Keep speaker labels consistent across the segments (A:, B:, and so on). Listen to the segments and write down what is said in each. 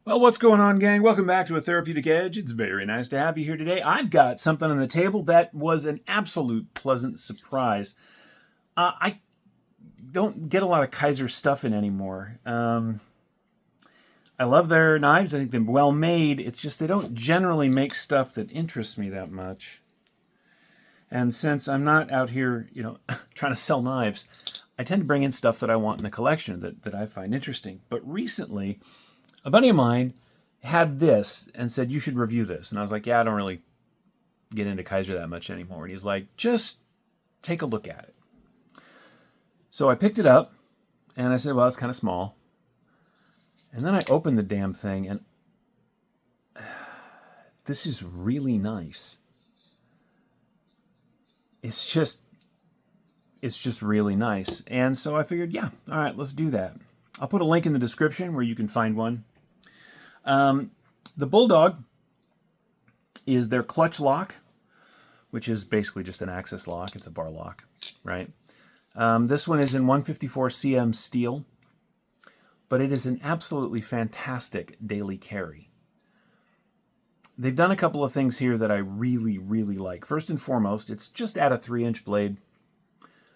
A: Well, what's going on, gang? Welcome back to A Therapeutic Edge. It's very nice to have you here today. I've got something on the table that was an absolute pleasant surprise. I don't get a lot of Kizer stuff in anymore. I love their knives. I think they're well made. It's just they don't generally make stuff that interests me that much. And since I'm not out here, trying to sell knives, I tend to bring in stuff that I want in the collection that I find interesting. But recently, a buddy of mine had this and said, you should review this. And I was like, yeah, I don't really get into Kizer that much anymore. And he's like, just take a look at it. So I picked it up and I said, well, it's kind of small. And then I opened the damn thing and this is really nice. It's just really nice. And so I figured, yeah, all right, let's do that. I'll put a link in the description where you can find one. The Bulldog is their clutch lock, which is basically just an access lock. It's a bar lock, right? This one is in 154 cm steel, but it is an absolutely fantastic daily carry. They've done a couple of things here that I really, really like. First and foremost, it's just at a 3-inch blade,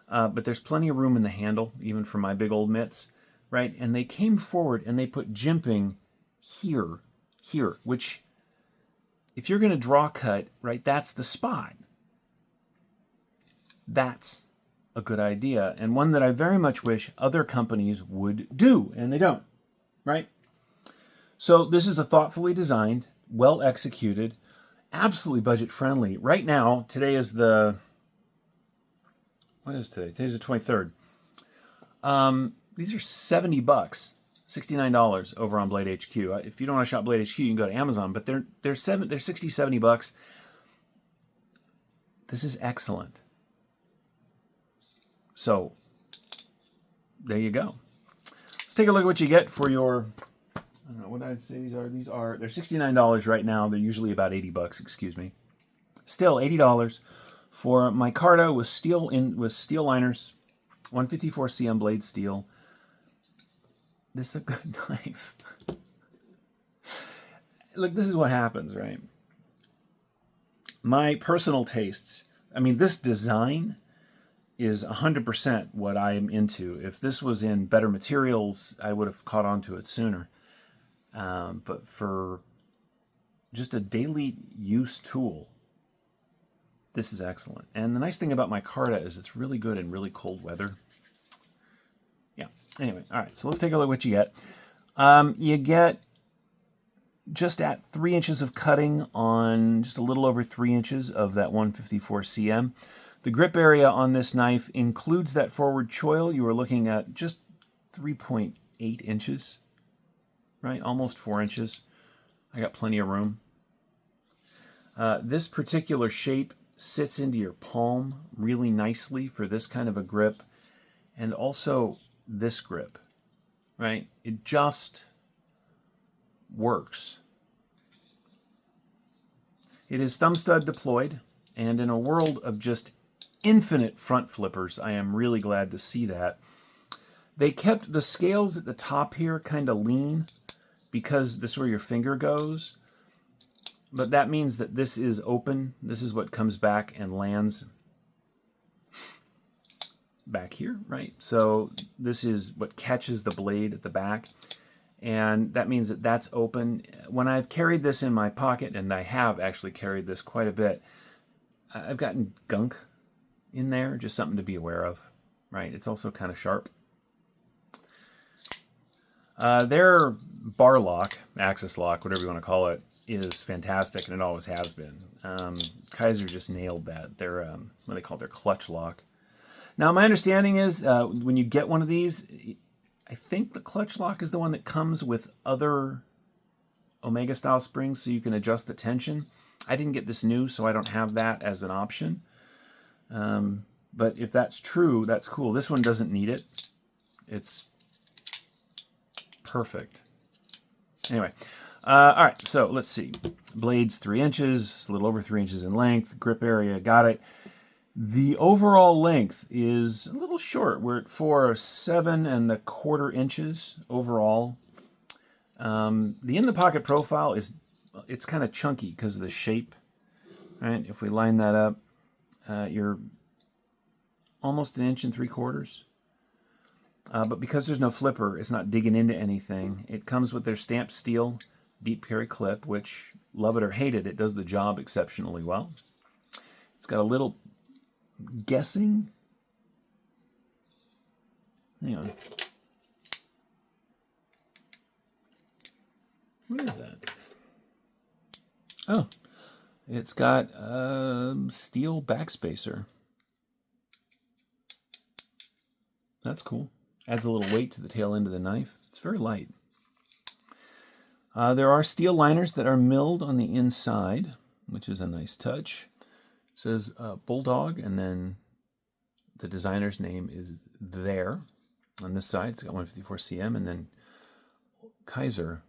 A: but there's plenty of room in the handle, even for my big old mitts, right? And they came forward and they put jimping here, which, if you're going to draw cut, right, that's the spot. That's a good idea, and one that I very much wish other companies would do, and they don't, right? So this is a thoughtfully designed, well executed, absolutely budget friendly. Right now, today is the, what is today? Today's the 23rd. These are $70, $69 over on Blade HQ. If you don't want to shop Blade HQ, you can go to Amazon, but they're $60, $70. This is excellent. So there you go. Let's take a look at what you get for your, I don't know what I'd say these are. They're $69 right now. They're usually about $80, excuse me. Still $80 for Micarta with steel liners, 154 cm blade steel. This is a good knife. Look, this is what happens, right? My personal tastes, I mean, this design is 100% what I am into. If this was in better materials, I would have caught on to it sooner. But for just a daily use tool, this is excellent. And the nice thing about Micarta is it's really good in really cold weather. Yeah. Anyway, all right. So let's take a look at what you get. You get just at 3 inches of cutting on just a little over 3 inches of that 154 cm. The grip area on this knife includes that forward choil. You are looking at just 3.8 inches, right? Almost 4 inches. I got plenty of room. This particular shape sits into your palm really nicely for this kind of a grip, and also this grip, right? It just works. It is thumb stud deployed, and in a world of just infinite front flippers, I am really glad to see that. They kept the scales at the top here kind of lean because this is where your finger goes. But that means that this is open. This is what comes back and lands back here, right? So this is what catches the blade at the back. And that means that that's open. When I've carried this in my pocket, and I have actually carried this quite a bit, I've gotten gunk in there, just something to be aware of, right? It's also kind of sharp. Their bar lock, access lock, whatever you want to call it, is fantastic, and it always has been. Kizer just nailed that. Their what they call their clutch lock. Now, my understanding is when you get one of these, I think the clutch lock is the one that comes with other Omega style springs, so you can adjust the tension. I didn't get this new, so I don't have that as an option. But if that's true, that's cool. This one doesn't need it. It's perfect. Anyway, all right, so let's see. Blades 3 inches, a little over 3 inches in length. Grip area, got it. The overall length is a little short. We're at 7 1/4 inches overall. The in-the-pocket profile it's kind of chunky because of the shape. Right? If we line that up, you're almost 1 3/4 inches. But because there's no flipper, it's not digging into anything. It comes with their stamped steel deep carry clip, which, love it or hate it, it does the job exceptionally well. It's got a little guessing. Hang on. What is that? Oh, it's got a steel backspacer. That's cool. Adds a little weight to the tail end of the knife. It's very light. There are steel liners that are milled on the inside, which is a nice touch. It says Bulldog, and then the designer's name is there. On this side, it's got 154 cm, and then Kizer,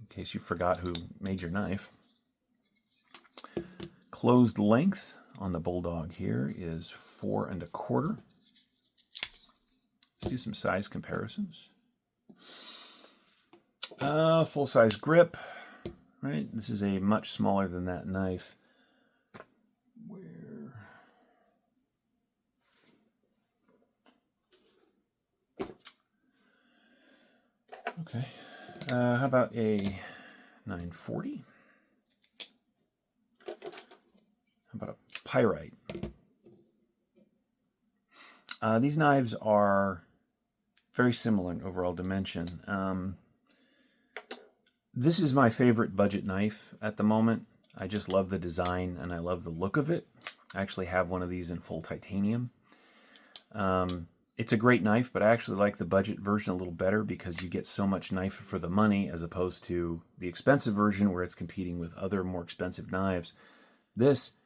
A: in case you forgot who made your knife. Closed length on the Bulldog here is 4 1/4. Let's do some size comparisons. Full-size grip, right? This is a much smaller than that knife. Okay. How about a 940? How about a pyrite? These knives are very similar in overall dimension. This is my favorite budget knife at the moment. I just love the design and I love the look of it. I actually have one of these in full titanium. It's a great knife, but I actually like the budget version a little better because you get so much knife for the money as opposed to the expensive version where it's competing with other more expensive knives. This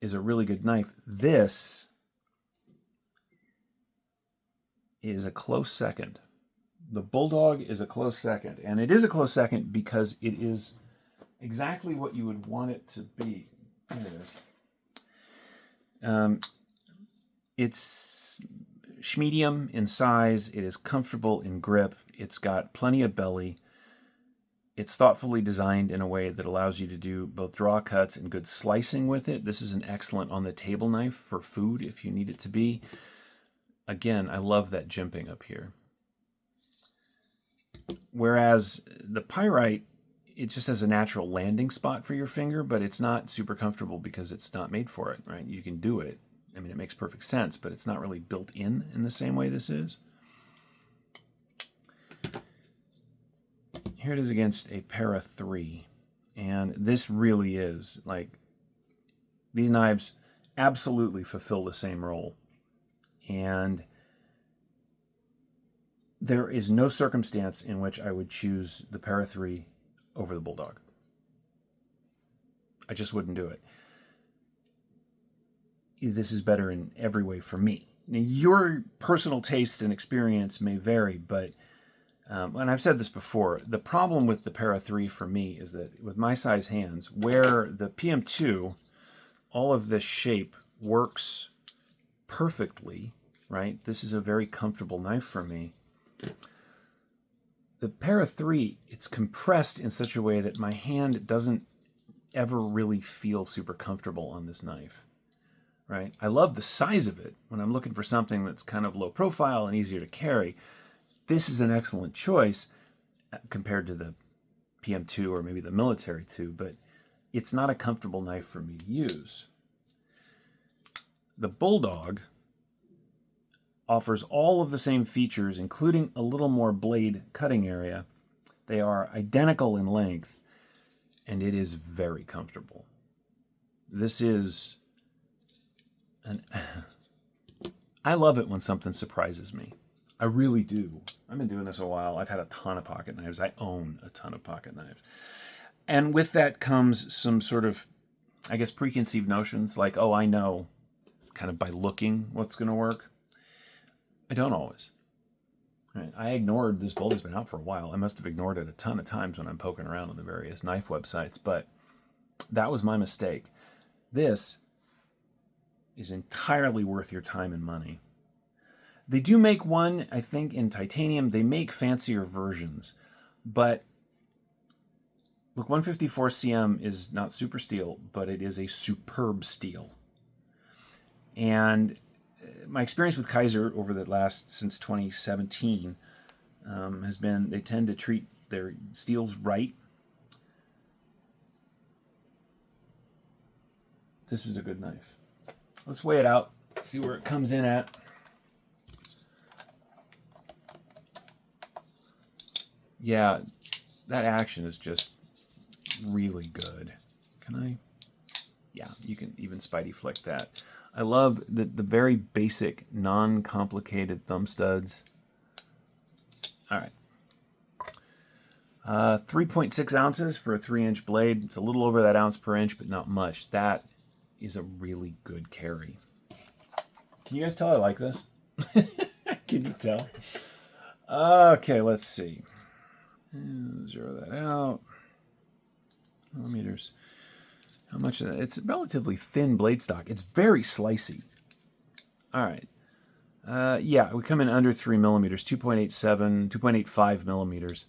A: is a really good knife. This is a close second. The Bulldog is a close second, and it is a close second because it is exactly what you would want it to be. There it is. It's medium in size. It is comfortable in grip. It's got plenty of belly. It's thoughtfully designed in a way that allows you to do both draw cuts and good slicing with it. This is an excellent on-the-table knife for food if you need it to be. Again, I love that jimping up here. Whereas the pyrite, it just has a natural landing spot for your finger, but it's not super comfortable because it's not made for it, right? You can do it. I mean, it makes perfect sense, but it's not really built in the same way this is. Here it is against a Para 3, and this really is, like, these knives absolutely fulfill the same role. And there is no circumstance in which I would choose the Para 3 over the Bulldog. I just wouldn't do it. This is better in every way for me. Now, your personal taste and experience may vary, but, and I've said this before, the problem with the Para 3 for me is that with my size hands, where the PM2, all of this shape works perfectly, right? This is a very comfortable knife for me. The Para 3, it's compressed in such a way that my hand doesn't ever really feel super comfortable on this knife, right? I love the size of it when I'm looking for something that's kind of low profile and easier to carry. This is an excellent choice compared to the PM2 or maybe the Military 2, but it's not a comfortable knife for me to use. The Bulldog offers all of the same features, including a little more blade cutting area. They are identical in length, and it is very comfortable. This is I love it when something surprises me. I really do. I've been doing this a while. I've had a ton of pocket knives. I own a ton of pocket knives. And with that comes some sort of, I guess, preconceived notions like, oh, I know kind of by looking what's going to work. I don't always. Right? I ignored this bolt has been out for a while. I must have ignored it a ton of times when I'm poking around on the various knife websites, but that was my mistake. This is entirely worth your time and money. They do make one, I think, in titanium. They make fancier versions, but Look, 154 cm is not super steel, but it is a superb steel. And my experience with Kizer over the last, since 2017, has been they tend to treat their steels right. This is a good knife. Let's weigh it out, see where it comes in at. Yeah, that action is just really good. Can I? Yeah, you can even Spidey flick that. I love the very basic, non-complicated thumb studs. All right. 3.6 ounces for a 3-inch blade. It's a little over that ounce per inch, but not much. That is a really good carry. Can you guys tell I like this? Can you tell? Okay, let's see. Zero that out. Millimeters. How much of that? It's a relatively thin blade stock. It's very slicey. All right. Yeah, we come in under 3 millimeters, 2.87, 2.85 millimeters.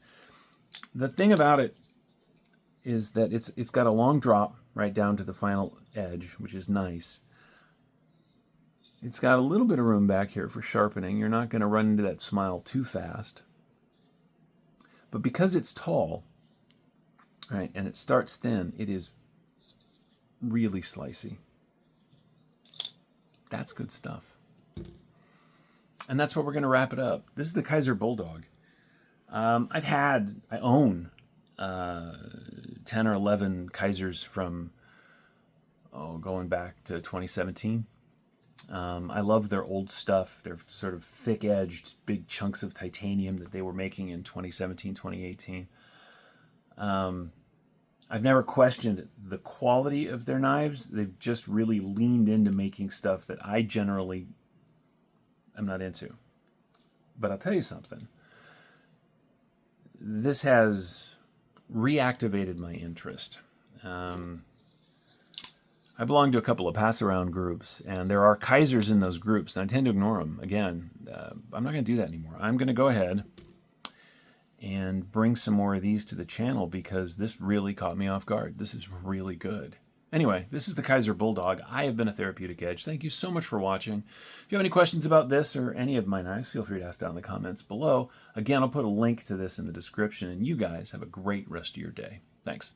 A: The thing about it is that it's got a long drop right down to the final edge, which is nice. It's got a little bit of room back here for sharpening. You're not going to run into that smile too fast. But because it's tall, right, and it starts thin, it is really slicey. That's good stuff. And that's where we're going to wrap it up. This is the Kizer Bulldog. I own 10 or 11 Kizers from, going back to 2017. I love their old stuff. They're sort of thick-edged, big chunks of titanium that they were making in 2017, 2018. I've never questioned the quality of their knives. They've just really leaned into making stuff that I generally am not into. But I'll tell you something. This has reactivated my interest. I belong to a couple of pass-around groups, and there are Kizers in those groups, and I tend to ignore them. Again, I'm not going to do that anymore. I'm going to go ahead and bring some more of these to the channel because this really caught me off guard. This is really good. Anyway, this is the Kizer Bulldog. I have been a Therapeutic Edge. Thank you so much for watching. If you have any questions about this or any of my knives, feel free to ask down in the comments below. Again, I'll put a link to this in the description, and you guys have a great rest of your day. Thanks.